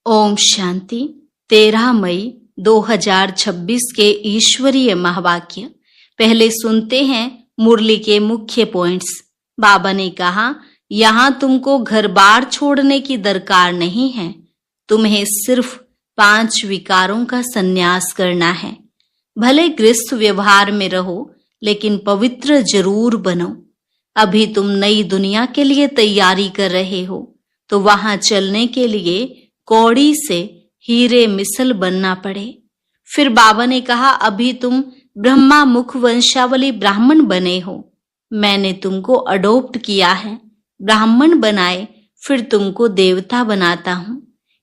ओम शांति। 13 मई 2026 के ईश्वरीय महावाक्य। पहले सुनते हैं मुरली के मुख्य पॉइंट्स। बाबा ने कहा, यहाँ तुमको घर बार छोड़ने की दरकार नहीं है, तुम्हें सिर्फ 5 विकारों का संन्यास करना है। भले गृहस्थ व्यवहार में रहो, लेकिन पवित्र जरूर बनो। अभी तुम नई दुनिया के लिए तैयारी कर रहे हो, तो वहां चलने के लिए कौड़ी से हीरे मिसल बनना पड़े। फिर बाबा ने कहा, अभी तुम ब्रह्मा मुख वंशावली ब्राह्मण बने हो, मैंने तुमको अडॉप्ट किया है, ब्राह्मण बनाए, फिर तुमको देवता बनाता हूं।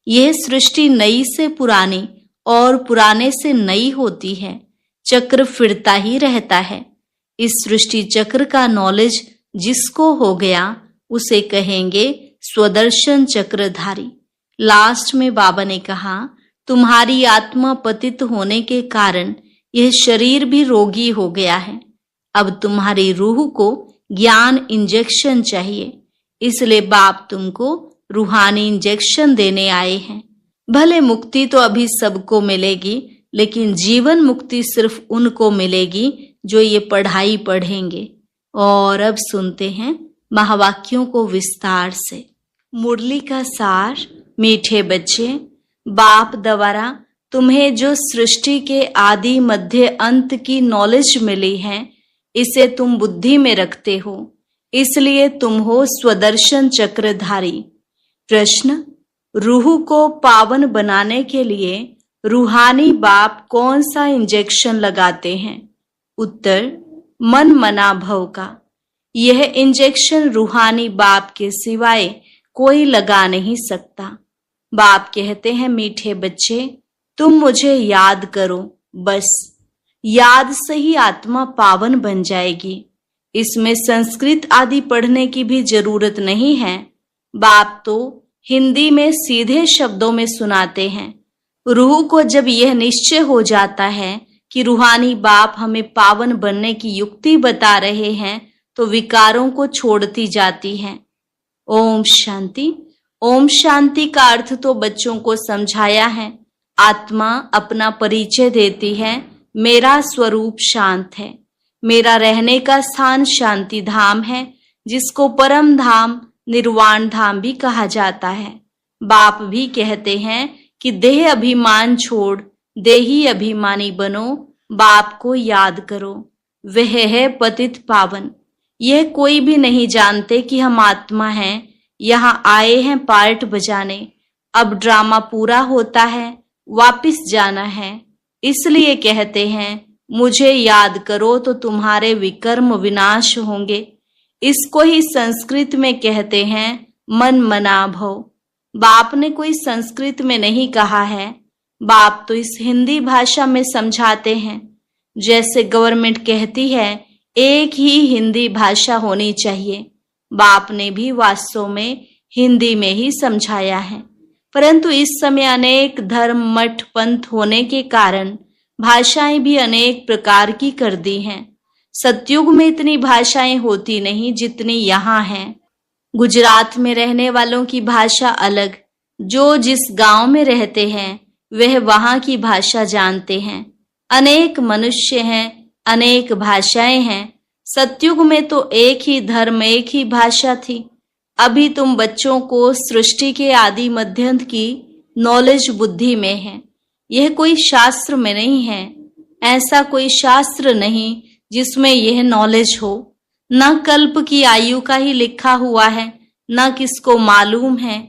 यह सृष्टि नई से पुरानी और पुराने से नई होती है, चक्र फिरता ही रहता है। इस सृष्टि चक्र का नॉलेज जिसको हो गया, उसे कहेंगे स्वदर्शन चक्रधारी। लास्ट में बाबा ने कहा, तुम्हारी आत्मा पतित होने के कारण यह शरीर भी रोगी हो गया है। अब तुम्हारी रूह को ज्ञान इंजेक्शन चाहिए, इसलिए बाप तुमको रूहानी इंजेक्शन देने आए हैं। भले मुक्ति तो अभी सबको मिलेगी, लेकिन जीवन मुक्ति सिर्फ उनको मिलेगी जो ये पढ़ाई पढ़ेंगे। और अब सुनते हैं महावाक्यों को विस्तार से। मुरली का सार। मीठे बच्चे, बाप द्वारा तुम्हें जो सृष्टि के आदि मध्य अंत की नॉलेज मिली है, इसे तुम बुद्धि में रखते हो, इसलिए तुम हो स्वदर्शन चक्रधारी। प्रश्न, रूह को पावन बनाने के लिए रूहानी बाप कौन सा इंजेक्शन लगाते हैं? उत्तर, मन मना भव का। यह इंजेक्शन रूहानी बाप के सिवाय कोई लगा नहीं सकता। बाप कहते हैं, मीठे बच्चे, तुम मुझे याद करो, बस याद से ही आत्मा पावन बन जाएगी। इसमें संस्कृत आदि पढ़ने की भी जरूरत नहीं है। बाप तो हिंदी में सीधे शब्दों में सुनाते हैं। रूह को जब यह निश्चय हो जाता है कि रूहानी बाप हमें पावन बनने की युक्ति बता रहे हैं, तो विकारों को छोड़ती जाती है। ओम शांति। ओम शांति का अर्थ तो बच्चों को समझाया है। आत्मा अपना परिचय देती है, मेरा स्वरूप शांत है, मेरा रहने का स्थान शांति धाम है, जिसको परम धाम निर्वाण धाम भी कहा जाता है। बाप भी कहते हैं कि देह अभिमान छोड़ देही अभिमानी बनो, बाप को याद करो, वह है पतित पावन। यह कोई भी नहीं जानते कि हम आत्मा हैं, यहाँ आए हैं पार्ट बजाने, अब ड्रामा पूरा होता है, वापिस जाना है। इसलिए कहते हैं, मुझे याद करो तो तुम्हारे विकर्म विनाश होंगे। इसको ही संस्कृत में कहते हैं मन मना भव। बाप ने कोई संस्कृत में नहीं कहा है, बाप तो इस हिंदी भाषा में समझाते हैं। जैसे गवर्नमेंट कहती है एक ही हिंदी भाषा होनी चाहिए, बाप ने भी वास्तव में हिंदी में ही समझाया है। परंतु इस समय अनेक धर्म मठ पंथ होने के कारण भाषाएं भी अनेक प्रकार की कर दी हैं। सतयुग में इतनी भाषाएं होती नहीं जितनी यहाँ हैं। गुजरात में रहने वालों की भाषा अलग, जो जिस गांव में रहते हैं वह वहां की भाषा जानते हैं। अनेक मनुष्य हैं, अनेक भाषाएं हैं। सतयुग में तो एक ही धर्म एक ही भाषा थी। अभी तुम बच्चों को सृष्टि के आदि मध्यंत की नॉलेज बुद्धि में है, यह कोई शास्त्र में नहीं है। ऐसा कोई शास्त्र नहीं जिसमें यह नॉलेज हो। न कल्प की आयु का ही लिखा हुआ है, न किसको मालूम है।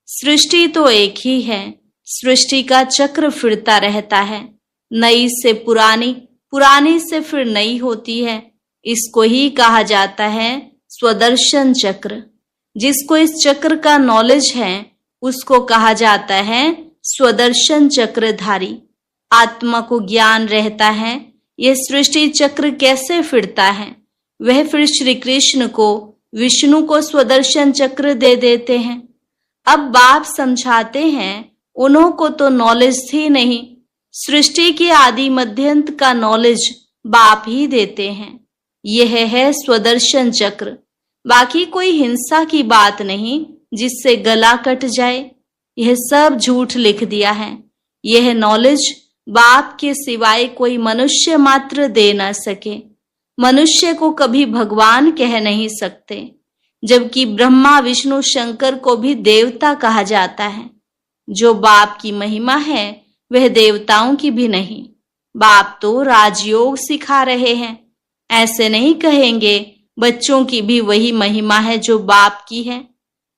सृष्टि तो एक ही है, सृष्टि का चक्र फिरता रहता है। नई से पुरानी, पुरानी से फिर नई होती है। इसको ही कहा जाता है स्वदर्शन चक्र। जिसको इस चक्र का नॉलेज है, उसको कहा जाता है स्वदर्शन चक्रधारी। आत्मा को ज्ञान रहता है यह सृष्टि चक्र कैसे फिरता है। वह फिर श्री कृष्ण को, विष्णु को स्वदर्शन चक्र दे देते हैं। अब बाप समझाते हैं, उन्हों को तो नॉलेज थी नहीं, सृष्टि के आदि मध्यंत का नॉलेज बाप ही देते हैं। यह है स्वदर्शन चक्र। बाकी कोई हिंसा की बात नहीं जिससे गला कट जाए। यह सब झूठ लिख दिया है। यह नॉलेज बाप के सिवाय कोई मनुष्य मात्र दे न सके। मनुष्य को कभी भगवान कह नहीं सकते, जबकि ब्रह्मा विष्णु शंकर को भी देवता कहा जाता है। जो बाप की महिमा है वह देवताओं की भी नहीं। बाप तो राजयोग सिखा रहे हैं। ऐसे नहीं कहेंगे बच्चों की भी वही महिमा है जो बाप की है।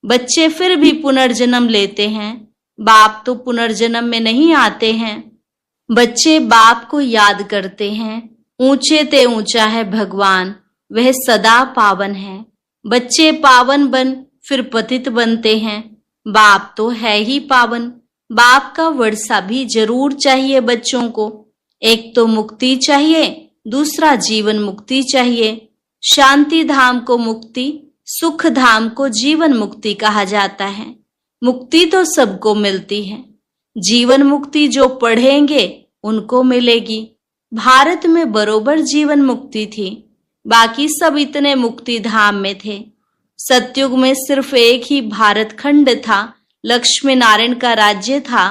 बच्चे फिर भी पुनर्जन्म लेते हैं, बाप तो पुनर्जन्म में नहीं आते हैं। बच्चे बाप को याद करते हैं। ऊंचे ते ऊंचा है भगवान, वह सदा पावन है। बच्चे पावन बन फिर पतित बनते हैं। बाप तो है ही पावन। बाप का वर्षा भी जरूर चाहिए बच्चों को। एक तो मुक्ति चाहिए, दूसरा जीवन मुक्ति चाहिए। शांति धाम को मुक्ति, सुख धाम को जीवन मुक्ति कहा जाता है। मुक्ति तो सबको मिलती है, जीवन मुक्ति जो पढ़ेंगे उनको मिलेगी। भारत में बरोबर जीवन मुक्ति थी, बाकी सब इतने मुक्ति धाम में थे। सतयुग में सिर्फ एक ही भारत खंड था, लक्ष्मी नारायण का राज्य था।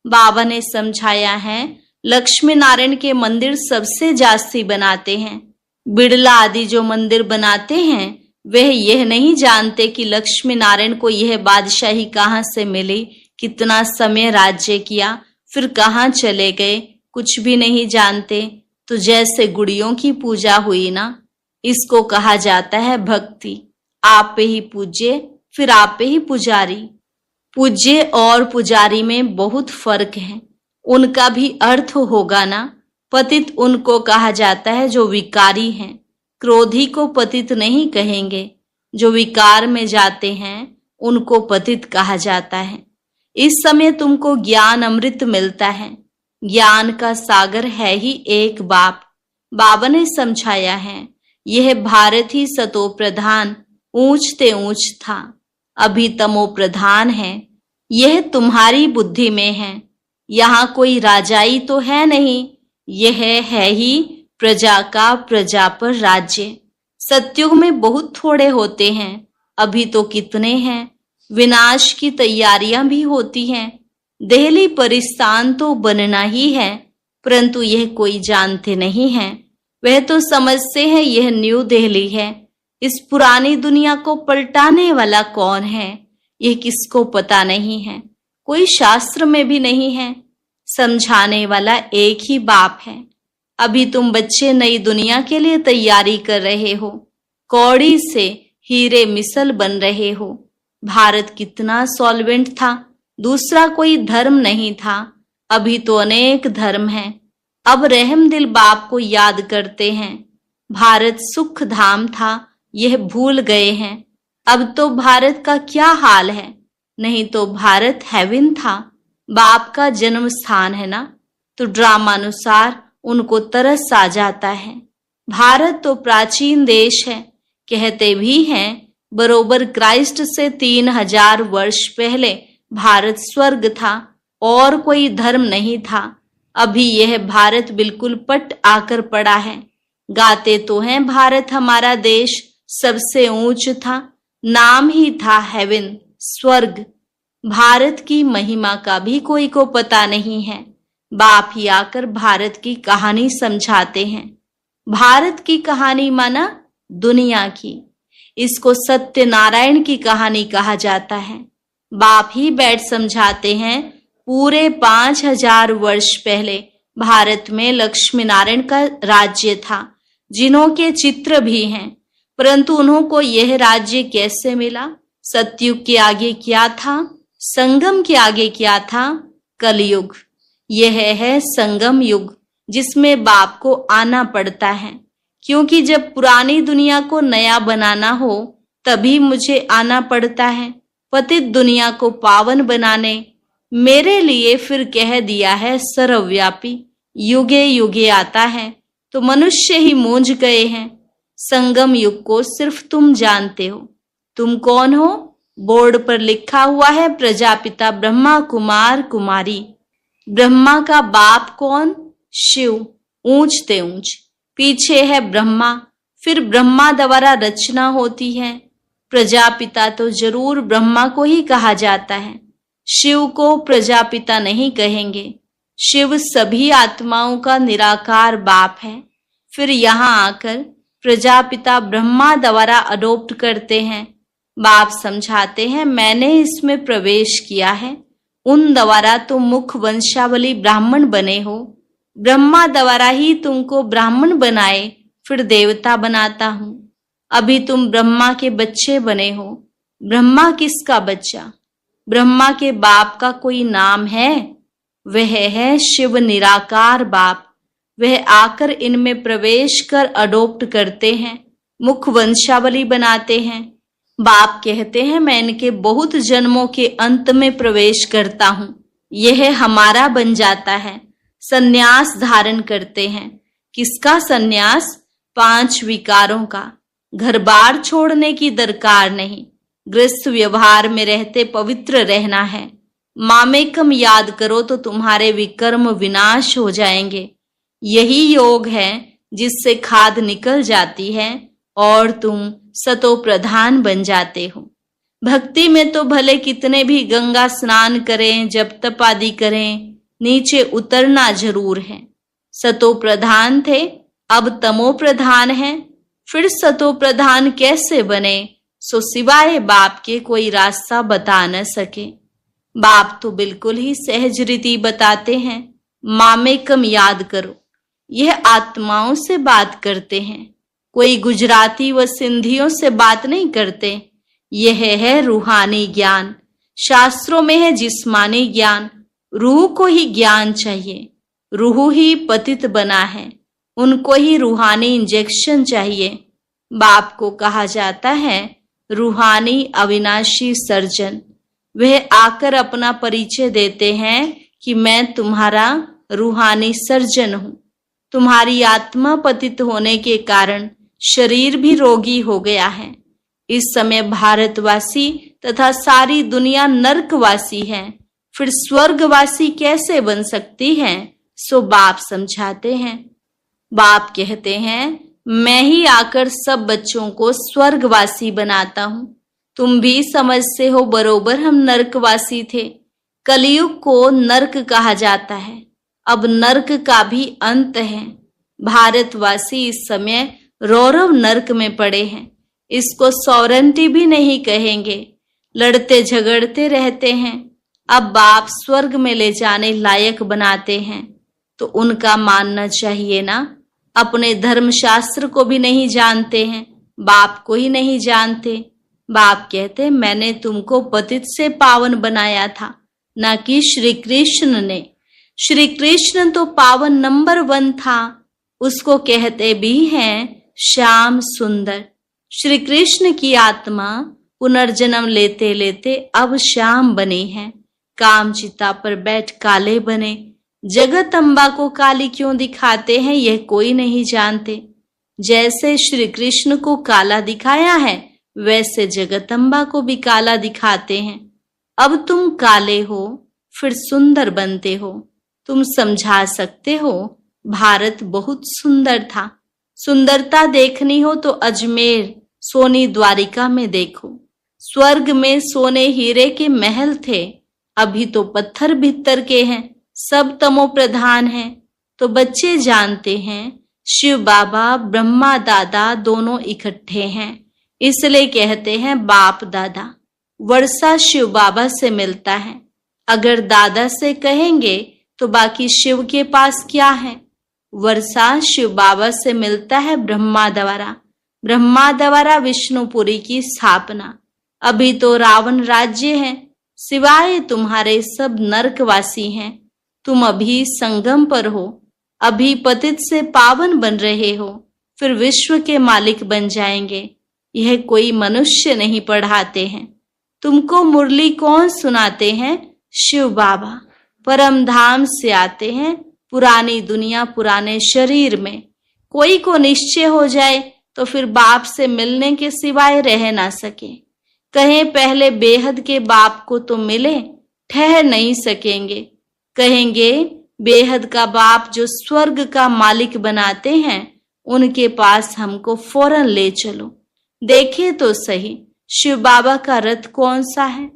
बाबा ने समझाया है, लक्ष्मी नारायण के मंदिर सबसे जास्ती बनाते हैं। बिड़ला आदि जो मंदिर बनाते हैं वह यह नहीं जानते कि लक्ष्मी नारायण को यह बादशाही कहाँ से मिली, कितना समय राज्य किया, फिर कहाँ चले गए, कुछ भी नहीं जानते। तो जैसे गुड़ियों की पूजा हुई ना, इसको कहा जाता है भक्ति। आप पे ही पूज्य, फिर आप पे ही पुजारी। पूज्य और पुजारी में बहुत फर्क है, उनका भी अर्थ होगा ना। पतित उनको कहा जाता है जो विकारी हैं। क्रोधी को पतित नहीं कहेंगे, जो विकार में जाते हैं उनको पतित कहा जाता है। इस समय तुमको ज्ञान अमृत मिलता है। ज्ञान का सागर है ही एक बाप। बाबा ने समझाया है, यह भारत ही सतो प्रधान ऊंच ते ऊंच था, अभी तमो प्रधान है। यह तुम्हारी बुद्धि में है। यहाँ कोई राजाई तो है नहीं, यह है ही प्रजा का प्रजा पर राज्य। सतयुग में बहुत थोड़े होते हैं, अभी तो कितने हैं। विनाश की तैयारियां भी होती हैं। दिल्ली परिस्थान तो बनना ही है, परंतु यह कोई जानते नहीं है। वह तो समझते हैं यह न्यू दिल्ली है। इस पुरानी दुनिया को पलटाने वाला कौन है, यह किसको पता नहीं है। कोई शास्त्र में भी नहीं है। समझाने वाला एक ही बाप है। अभी तुम बच्चे नई दुनिया के लिए तैयारी कर रहे हो, कौड़ी से हीरे मिसल बन रहे हो। भारत कितना सॉल्वेंट था, दूसरा कोई धर्म नहीं था। अभी तो अनेक धर्म हैं। अब रहम दिल बाप को याद करते हैं। भारत सुख धाम था, यह भूल गए हैं। अब तो भारत का क्या हाल है, नहीं तो भारत हेवन था, बाप का जन्म स्थान है ना। तो ड्रामानुसार उनको तरस आ जाता है। भारत तो प्राचीन देश है, कहते भी हैं बरोबर क्राइस्ट से 3000 वर्ष पहले भारत स्वर्ग था और कोई धर्म नहीं था। अभी यह भारत बिल्कुल पट आकर पड़ा है। गाते तो हैं भारत हमारा देश सबसे ऊंच था, नाम ही था हेवन स्वर्ग। भारत की महिमा का भी कोई को पता नहीं है। बाप ही आकर भारत की कहानी समझाते हैं। भारत की कहानी माना दुनिया की। इसको सत्यनारायण की कहानी कहा जाता है। बाप ही बैठ समझाते हैं, पूरे 5000 वर्ष पहले भारत में लक्ष्मी नारायण का राज्य था, जिन्हों के चित्र भी हैं, परंतु उन्हों को यह राज्य कैसे मिला? सतयुग के आगे क्या था, संगम के आगे क्या था? कलयुग। यह है संगम युग, जिसमें बाप को आना पड़ता है, क्योंकि जब पुरानी दुनिया को नया बनाना हो तभी मुझे आना पड़ता है। पतित दुनिया को पावन बनाने मेरे लिए फिर कह दिया है सर्वव्यापी, युगे युगे आता है, तो मनुष्य ही मूंझ गए हैं। संगम युग को सिर्फ तुम जानते हो। तुम कौन हो? बोर्ड पर लिखा हुआ है प्रजापिता ब्रह्मा कुमार कुमारी। ब्रह्मा का बाप कौन? शिव, ऊंच ते ऊंच। पीछे है ब्रह्मा, फिर ब्रह्मा द्वारा रचना होती है। प्रजापिता तो जरूर ब्रह्मा को ही कहा जाता है। शिव को प्रजापिता नहीं कहेंगे। शिव सभी आत्माओं का निराकार बाप है। फिर यहाँ आकर प्रजापिता ब्रह्मा द्वारा अडॉप्ट करते हैं। बाप समझाते हैं मैंने इसमें प्रवेश किया है, उन द्वारा तुम मुख वंशावली ब्राह्मण बने हो। ब्रह्मा द्वारा ही तुमको ब्राह्मण बनाए, फिर देवता बनाता हूँ। अभी तुम ब्रह्मा के बच्चे बने हो। ब्रह्मा किसका बच्चा? ब्रह्मा के बाप का कोई नाम है? वह है शिव निराकार बाप। वह आकर इनमें प्रवेश कर अडॉप्ट करते हैं, मुख वंशावली बनाते हैं। बाप कहते हैं मैं इनके बहुत जन्मों के अंत में प्रवेश करता हूँ, यह हमारा बन जाता है। संन्यास धारण करते हैं। किसका संन्यास? 5 विकारों का। घर बार छोड़ने की दरकार नहीं। गृहस्थ व्यवहार में रहते पवित्र रहना है। मामेकम याद करो तो तुम्हारे विकर्म विनाश हो जाएंगे। यही योग है जिससे खाद निकल जाती है और तुम सतो प्रधान बन जाते हो। भक्ति में तो भले कितने भी गंगा स्नान करें, जप तप आदि करें, नीचे उतरना जरूर है। सतो प्रधान थे, अब तमो प्रधान है। फिर सतो प्रधान कैसे बने? सो सिवाय बाप के कोई रास्ता बता न सके। बाप तो बिल्कुल ही सहज रीति बताते हैं। मामेकम याद करो। यह आत्माओं से बात करते हैं, कोई गुजराती व सिंधियों से बात नहीं करते। यह है रूहानी ज्ञान। शास्त्रों में है जिस्मानी ज्ञान। रूह को ही ज्ञान चाहिए। रूह ही पतित बना है, उनको ही रूहानी इंजेक्शन चाहिए। बाप को कहा जाता है रूहानी अविनाशी सर्जन। वह आकर अपना परिचय देते हैं कि मैं तुम्हारा रूहानी सर्जन हूं। तुम्हारी आत्मा पतित होने के कारण शरीर भी रोगी हो गया है। इस समय भारतवासी तथा सारी दुनिया नरकवासी है, फिर स्वर्गवासी कैसे बन सकती है? सो बाप समझाते हैं। बाप कहते हैं मैं ही आकर सब बच्चों को स्वर्गवासी बनाता हूं। तुम भी समझते हो बरोबर हम नरकवासी थे। कलयुग को नरक कहा जाता है। अब नरक का भी अंत है। भारतवासी इस समय रौरव नरक में पड़े हैं। इसको सौरंटी भी नहीं कहेंगे। लड़ते झगड़ते रहते हैं। अब बाप स्वर्ग में ले जाने लायक बनाते हैं तो उनका मानना चाहिए ना। अपने धर्मशास्त्र को भी नहीं जानते हैं, बाप को ही नहीं जानते। बाप कहते मैंने तुमको पतित से पावन बनाया था, ना कि श्री कृष्ण ने। श्री कृष्ण तो पावन नंबर 1 था। उसको कहते भी हैं श्याम सुंदर। श्री कृष्ण की आत्मा पुनर्जन्म लेते लेते अब श्याम बनी है। काम चिता पर बैठ काले बने। जगत अम्बा को काली क्यों दिखाते हैं यह कोई नहीं जानते। जैसे श्री कृष्ण को काला दिखाया है वैसे जगत अम्बा को भी काला दिखाते हैं। अब तुम काले हो फिर सुंदर बनते हो। तुम समझा सकते हो भारत बहुत सुंदर था। सुंदरता देखनी हो तो अजमेर सोनी द्वारिका में देखो। स्वर्ग में सोने हीरे के महल थे, अभी तो पत्थर भीतर के हैं। सब तमो प्रधान हैं। तो बच्चे जानते हैं शिव बाबा ब्रह्मा दादा दोनों इकट्ठे हैं, इसलिए कहते हैं बाप दादा। वर्षा शिव बाबा से मिलता है। अगर दादा से कहेंगे तो बाकी शिव के पास क्या है? वर्षा शिव बाबा से मिलता है ब्रह्मा द्वारा। ब्रह्मा द्वारा विष्णुपुरी की स्थापना। अभी तो रावण राज्य है, सिवाय तुम्हारे सब नरकवासी हैं। तुम अभी संगम पर हो, अभी पतित से पावन बन रहे हो, फिर विश्व के मालिक बन जाएंगे। यह कोई मनुष्य नहीं पढ़ाते हैं। तुमको मुरली कौन सुनाते हैं? शिव बाबा। परम धाम से आते हैं, पुरानी दुनिया पुराने शरीर में। कोई को निश्चय हो जाए तो फिर बाप से मिलने के सिवाय रह ना सके। कहें पहले बेहद के बाप को तो मिले, ठहर नहीं सकेंगे। कहेंगे बेहद का बाप जो स्वर्ग का मालिक बनाते हैं उनके पास हमको फौरन ले चलो। देखे तो सही शिव बाबा का रथ कौन सा है?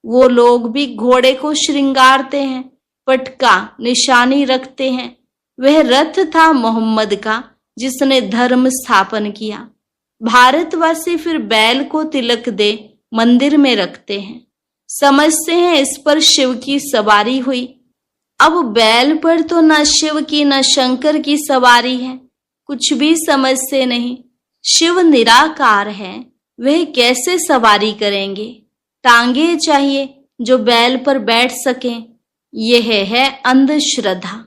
वो लोग भी घोड़े को श्रृंगारते हैं, पटका निशानी रखते हैं। वह रथ था मोहम्मद का जिसने धर्म स्थापन किया। भारतवासी फिर बैल को तिलक दे मंदिर में रखते हैं, समझते हैं इस पर शिव की सवारी हुई। अब बैल पर तो न शिव की न शंकर की सवारी है, कुछ भी समझते नहीं। शिव निराकार है, वह कैसे सवारी करेंगे? टांगे चाहिए जो बैल पर बैठ सकें। यह है अंधश्रद्धा।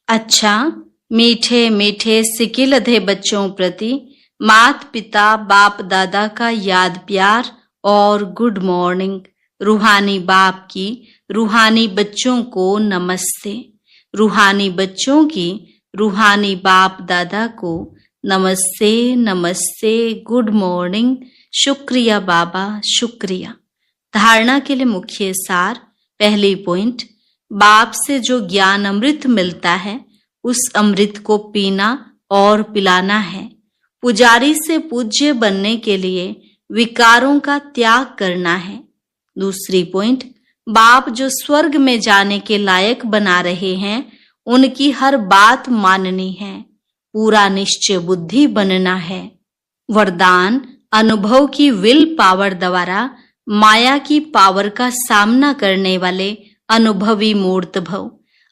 अच्छा, मीठे मीठे सिकिलधे बच्चों प्रति माता पिता बाप दादा का याद प्यार और गुड मॉर्निंग। रूहानी बाप की रूहानी बच्चों को नमस्ते। रूहानी बच्चों की रूहानी बाप दादा को नमस्ते नमस्ते, गुड मॉर्निंग, शुक्रिया बाबा शुक्रिया। धारणा के लिए मुख्य सार। पहली पॉइंट, बाप से जो ज्ञान अमृत मिलता है उस अमृत को पीना और पिलाना है। पुजारी से पूज्य बनने के लिए विकारों का त्याग करना है। दूसरी पॉइंट, बाप जो स्वर्ग में जाने के लायक बना रहे हैं उनकी हर बात माननी है, पूरा निश्चय बुद्धि बनना है। वरदान, अनुभव की विल पावर द्वारा माया की पावर का सामना करने वाले अनुभवी मूर्त भव।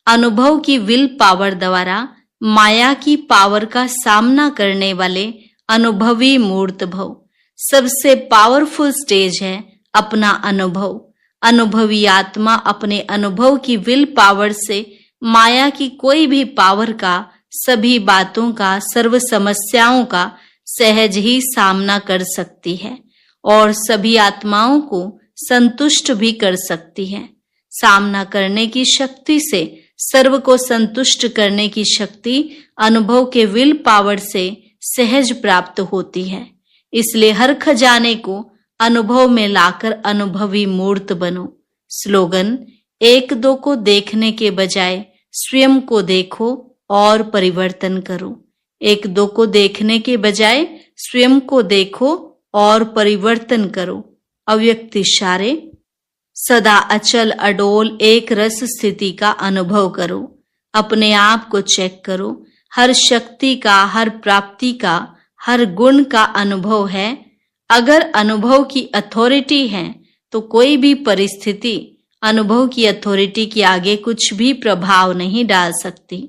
अनुभव की विल पावर द्वारा माया की पावर का सामना करने वाले अनुभवी मूर्त भव। सबसे पावरफुल स्टेज है अपना अनुभव। अनुभवी आत्मा अपने अनुभव की विल पावर से माया की कोई भी पावर का, सभी बातों का, सर्व समस्याओं का सहज ही सामना कर सकती है और सभी आत्माओं को संतुष्ट भी कर सकती है। सामना करने की शक्ति से, सर्व को संतुष्ट करने की शक्ति अनुभव के विल पावर से सहज प्राप्त होती है। इसलिए हर खजाने को अनुभव में लाकर अनुभवी मूर्त बनो। स्लोगन, एक दो को देखने के बजाय स्वयं को देखो और परिवर्तन करो। एक दो को देखने के बजाय स्वयं को देखो और परिवर्तन करो। अव्यक्त इशारे, सदा अचल अडोल एक रस स्थिति का अनुभव करो। अपने आप को चेक करो। हर शक्ति का, हर प्राप्ति का, हर गुण का अनुभव है। अगर अनुभव की अथॉरिटी है तो कोई भी परिस्थिति अनुभव की अथॉरिटी के आगे कुछ भी प्रभाव नहीं डाल सकती।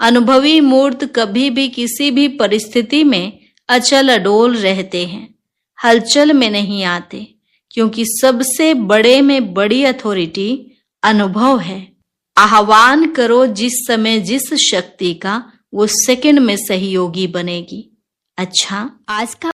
अनुभवी मूर्त कभी भी किसी भी परिस्थिति में अचल अडोल रहते हैं, हलचल में नहीं आते, क्योंकि सबसे बड़े में बड़ी अथॉरिटी अनुभव है। आह्वान करो जिस समय जिस शक्ति का, वो सेकंड में सहयोगी बनेगी। अच्छा, आज का